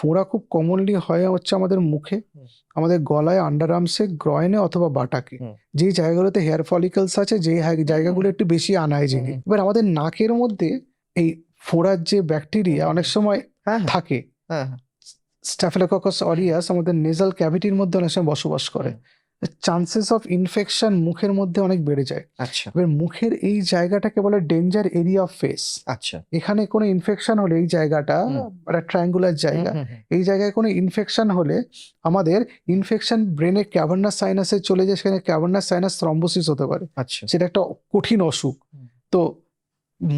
ফোড়া খুব কমনলি হয় হচ্ছে আমাদের মুখে, আমাদের গলায়, আন্ডার আর্মসে, গ্রয়নে অথবা বাটাকে, যেই জায়গাগুলোতে হেয়ার ফলিকলস আছে, যেই জায়গাগুলো একটু বেশি আনহাইজিনিক। এবার আমাদের নাকের মধ্যে এই ফোড়ার যে ব্যাকটেরিয়া অনেক সময় থাকে, স্ট্যাফিলোককাস অরিয়াস আমাদের নেজাল ক্যাভিটির মধ্যে অনেক সময় বসবাস করে। চান্সেস অফ ইনফেকশন মুখের মধ্যে অনেক বেড়ে যায়। আচ্ছা, এবার মুখের এই জায়গাটাকে বলে ডেঞ্জার এরিয়া অফ ফেস। আচ্ছা, এখানে কোনো ইনফেকশন হলে এই জায়গাটা একটা ট্রায়াঙ্গুলার জায়গা, এই জায়গায় কোনো ইনফেকশন হলে আমাদের ইনফেকশন ব্রেনে ক্যাভার্নাস সাইনাসে চলে যায়, সেখানে ক্যাভার্নাস সাইনাস থ্রম্বোসিস হতে পারে। আচ্ছা, সেটা একটা কঠিন অসুখ। তো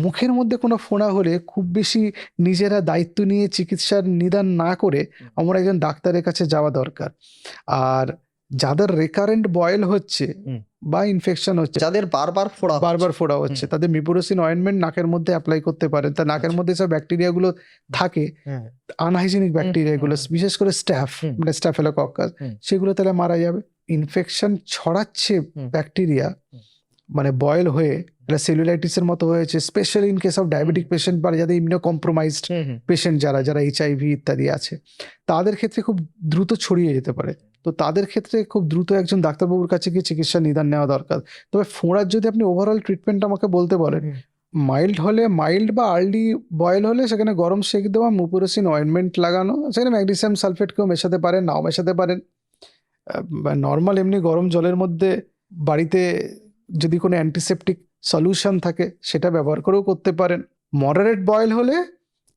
মুখের মধ্যে কোনো ফোড়া হলে খুব বেশি নিজেরা দায়িত্ব নিয়ে চিকিৎসার নিদান না করে আমরা একজন ডাক্তারের কাছে যাওয়া দরকার। আর যাদের রেকারেন্ট বয়েল হচ্ছে বা ইনফেকশন হচ্ছে, যাদের বারবার ফোড়া হচ্ছে, তাদের মিপুরোসিন অয়েন্টমেন্ট নাকের মধ্যে অ্যাপ্লাই করতে পারেন। তা নাকের মধ্যে সব ব্যাকটেরিয়া গুলো থাকে, আনহাইজিনিক ব্যাকটেরিয়া গুলো, বিশেষ করে মানে স্ট্যাফিলোকক্কাস, সেগুলো তাহলে মারা যাবে। ইনফেকশন ছড়াচ্ছে ব্যাকটেরিয়া মানে বয়েল হয়ে, এটা সেলুলাইটিসের মতো হয়েছে, specially in case of diabetic patient বা যাদের ইমিউনো কম্প্রোমাইজড পেশেন্ট, যারা এইচআইভি ইত্যাদি আছে, তাদের ক্ষেত্রে খুব দ্রুত ছড়িয়ে যেতে পারে। তো তাদের ক্ষেত্রে খুব দ্রুত একজন ডাক্তারবাবুর কাছে গিয়ে চিকিৎসা নিদান নেওয়া দরকার। তবে ফোঁড়ার যদি আপনি ওভারঅল ট্রিটমেন্ট আমাকে বলতে বলেন, মাইল্ড হলে, মাইল্ড বা আর্লি বয়েল হলে সেখানে গরম সেক দেওয়া, মুপুরোসিন অয়েন্টমেন্ট লাগানো, সেখানে ম্যাগনেসিয়াম সালফেটকেও মেশাতে পারেন, নাও মেশাতে পারেন। নর্মাল এমনি গরম জলের মধ্যে বাড়িতে যদি কোনো অ্যান্টিসেপটিক সলিউশন থাকে সেটা ব্যবহার করেও করতে পারেন। মডারেট বয়েল হলে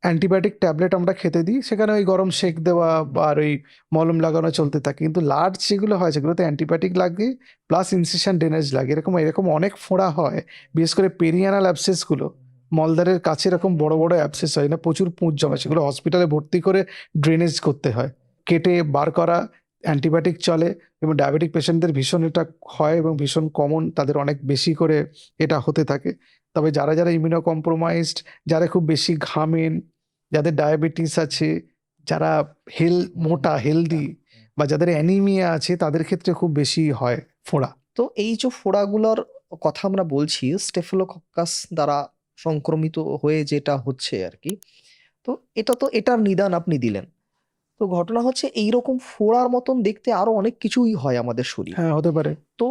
অ্যান্টিবায়োটিক ট্যাবলেট আমরা খেতে দিই, সেখানে ওই গরম সেক দেওয়া বা আর ওই মলম লাগানো চলতে থাকে। কিন্তু লার্জ যেগুলো হয় সেগুলোতে অ্যান্টিবায়োটিক লাগে, প্লাস ইনসিশন ড্রেনেজ লাগে। এরকম অনেক ফোঁড়া হয়, বিশেষ করে পেরিয়ানাল অ্যাবসেসগুলো, মলদারের কাছে এরকম বড় বড় অ্যাবসেস হয় না, প্রচুর পুঁজ জমে, সেগুলো হসপিটালে ভর্তি করে ড্রেনেজ করতে হয়, কেটে বার করা, অ্যান্টিবায়োটিক চলে। এবং ডায়াবেটিক পেশেন্টদের ভীষণ এটা হয় এবং ভীষণ কমন, তাদের অনেক বেশি করে এটা হতে থাকে। তবে যারা ইমিউনো কম্প্রোমাইজড, যারা খুব বেশি ঘামেন, যাদের ডায়াবেটিস আছে, যারা মোটা হেলদি, বা যাদের অ্যানিমিয়া আছে, তাদের ক্ষেত্রে খুব বেশি হয় ফোড়া। তো এই যে ফোড়াগুলোর কথা আমরা বলছি, স্টেফিলোকক্কাস দ্বারা সংক্রমিত হয়ে যেটা হচ্ছে আর কি, তো এটার নিদান আপনি দিলেন। তো ঘটনা হচ্ছে এইরকম ফোড়ার মতন দেখতে আরো অনেক কিছুই হয় আমাদের শরীরে। হ্যাঁ, হতে পারে। তো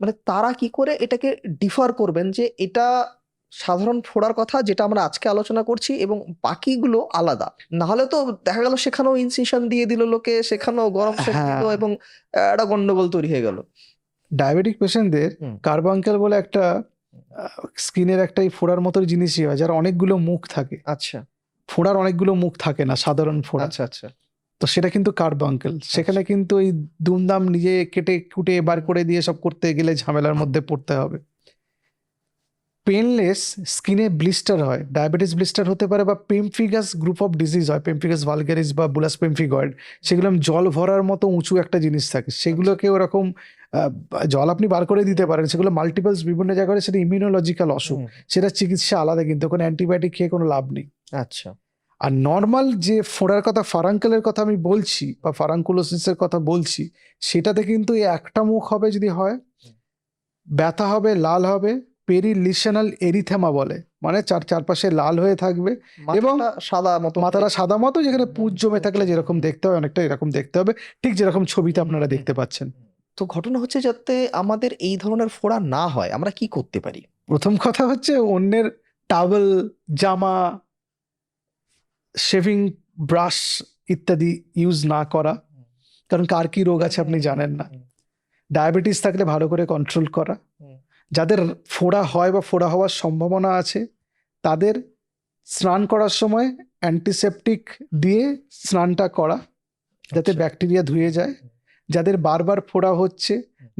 মানে তারা কি করে এটাকে ডিফার করবেন যে এটা সাধারণ ফোড়ার কথা যেটা আমরা আজকে আলোচনা করছি এবং বাকিগুলো আলাদা? না হলে তো দেখা গেল সেখানেও ইনসিশন দিয়ে দিল লোকে, সেখানেও গরম সেক দিল এবং একটা গন্ডগোল তৈরি হয়ে গেল। ডায়াবেটিক পেশেন্টদের কার্বাঙ্কেল বলে একটা স্কিনের একটা ফোড়ার মতো জিনিসই হয়, যার অনেকগুলো মুখ থাকে। আচ্ছা, ফোড়ার অনেকগুলো মুখ থাকে না সাধারণ ফোড়া। আচ্ছা, আচ্ছা, তো সেটা কিন্তু কার্বাঙ্কেল। সেখানে কিন্তু ওই দুমদাম নিজে কেটে কুটে বার করে দিয়ে সব করতে গেলে ঝামেলার মধ্যে পড়তে হবে। পেনলেস স্কিনে ব্লিস্টার হয়, ডায়াবেটিস ব্লিস্টার হতে পারে, বা পেমফিগাস গ্রুপ অফ ডিজিজ হয়, পেমফিগাস ভালগারিস বা বুলাস পেমফিগয়েড। সেগুলো জল ভরার মতো উঁচু একটা জিনিস থাকে, সেগুলোকে ওরকম জল আপনি বার করে দিতে পারেন, সেগুলো মাল্টিপলস বিভিন্ন জায়গায়, সেটা ইমিউনোলজিক্যাল অসুখ, সেটা চিকিৎসা আলাদা, কিন্তু কোনো অ্যান্টিবায়োটিক খেয়ে কোনো লাভ নেই। আচ্ছা। আর নর্মাল যে ফোড়ার কথা, ফারাঙ্কেলের কথা আমি বলছি, বা ফারাঙ্কুলোসিসের কথা বলছি, সেটাতে কিন্তু একটা মুখ হবে, যদি হয় ব্যথা হবে, লাল হবে, পেরিলিশনাল এরিথেমা বলে, মানে চারপাশে লাল হয়ে থাকবে এবং মাথাটা সাদা মতো, যেখানে পুঁজ জমে থাকলে যেরকম দেখতে হয় অনেকটা এরকম দেখতে হবে, ঠিক যেরকম ছবিতে আপনারা দেখতে পাচ্ছেন। তো ঘটনা হচ্ছে যাতে আমাদের এই ধরনের ফোড়া না হয় আমরা কি করতে পারি? প্রথম কথা হচ্ছে অন্যের টাওয়েল, জামা, শেভিং ব্রাশ ইত্যাদি ইউজ না করা, কারণ কার কি রোগ আছে আপনি জানেন না। ডায়াবেটিস থাকলে ভালো করে কন্ট্রোল করা। যাদের ফোড়া হয় বা ফোড়া হওয়ার সম্ভাবনা আছে, তাদের স্নান করার সময় অ্যান্টিসেপটিক দিয়ে স্নানটা করা, যাতে ব্যাকটেরিয়া ধুয়ে যায়। যাদের বারবার ফোড়া হচ্ছে,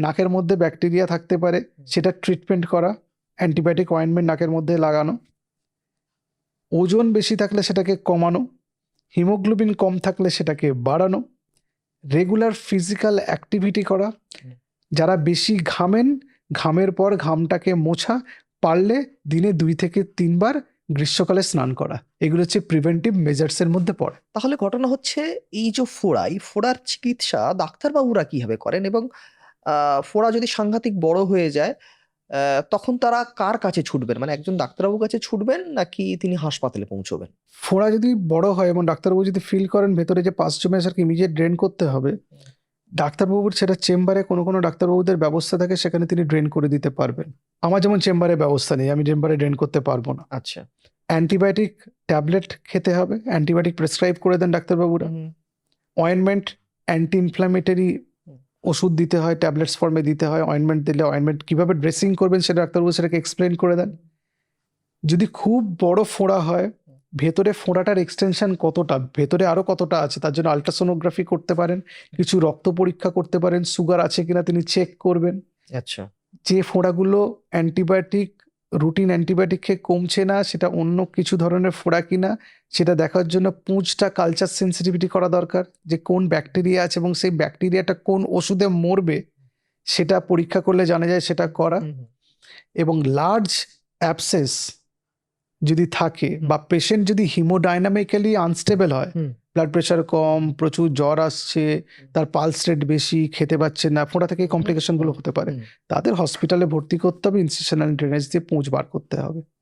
নাকের মধ্যে ব্যাকটেরিয়া থাকতে পারে, সেটা ট্রিটমেন্ট করা, অ্যান্টিবায়োটিক অয়েন্টমেন্ট নাকের মধ্যে লাগানো। ওজন বেশি থাকলে সেটাকে কমানো, হিমোগ্লোবিন কম থাকলে সেটাকে বাড়ানো, রেগুলার ফিজিক্যাল অ্যাক্টিভিটি করা। যারা বেশি ঘামেন, ঘামের পর ঘামটাকে মোছা, পারলে দিনে 2 থেকে 3 বার গ্রীষ্মকালে স্নান করা, এগুলো হচ্ছে প্রিভেন্টিভ মেজার্সের মধ্যে পড়ে। তাহলে ঘটনা হচ্ছে এই যে ফোড়ার চিকিৎসা ডাক্তারবাবুরা কিভাবে করেন এবং ফোড়া যদি সাংঘাতিক বড় হয়ে যায় তখন তারা কার কাছে ছুটবেন, মানে একজন ডাক্তারবাবুর কাছে ছুটবেন নাকি তিনি হাসপাতালে পৌঁছবেন? ফোড়া যদি বড় হয় এবং ডাক্তারবাবু যদি ফিল করেন ভেতরে যে পাস জমে আসাকে ইমিডিয়েট ড্রেন করতে হবে, ডাক্তারবাবুর সেটা চেম্বারে কোনো ডাক্তারবাবুদের ব্যবস্থা থাকে, সেখানে তিনি ড্রেন করে দিতে পারবেন। আমার যেমন চেম্বারে ব্যবস্থা নেই, আমি চেম্বারে ড্রেন করতে পারবো না। আচ্ছা। অ্যান্টিবায়োটিক ট্যাবলেট খেতে হবে, অ্যান্টিবায়োটিক প্রেসক্রাইব করে দেন ডাক্তারবাবুরা। অয়েনমেন্ট, অ্যান্টি ইনফ্ল্যামেটরি ওষুধ দিতে হয়, ট্যাবলেটস ফর্মে দিতে হয়। অয়েনমেন্ট দিলে অয়েনমেন্ট কীভাবে ড্রেসিং করবেন সেটা ডাক্তারবাবু সেটাকে এক্সপ্লেন করে দেন। যদি খুব বড় ফোড়া হয়, ভেতরে ফোড়াটার এক্সটেনশন কতটা, ভেতরে আরও কতটা আছে, তার জন্য আলট্রাসোনোগ্রাফি করতে পারেন, কিছু রক্ত পরীক্ষা করতে পারেন, সুগার আছে কিনা তিনি চেক করবেন। আচ্ছা। যে ফোড়াগুলো অ্যান্টিবায়োটিক, রুটিন অ্যান্টিবায়োটিক খেয়ে কমছে না, সেটা অন্য কিছু ধরনের ফোড়া কিনা সেটা দেখার জন্য পুঁজটা কালচার সেন্সিটিভিটি করা দরকার, যে কোন ব্যাকটেরিয়া আছে এবং সেই ব্যাকটেরিয়াটা কোন ওষুধে মরবে সেটা পরীক্ষা করলে জানা যায়, সেটা করা। এবং লার্জ অ্যাবসেস যদি থাকে বা পেশেন্ট যদি হিমোডাইনামিক্যালি আনস্টেবল হয়, ব্লাড প্রেশার কম, প্রচুর জ্বর আসছে, তার পালস রেট বেশি, খেতে পাচ্ছে না, ফোঁড়া থেকে কমপ্লিকেশনগুলো হতে পারে, তাদের হসপিটালে ভর্তি করতে হবে, ইনসিশনাল ড্রেনেজ দিয়ে পুঁজ বার করতে হবে।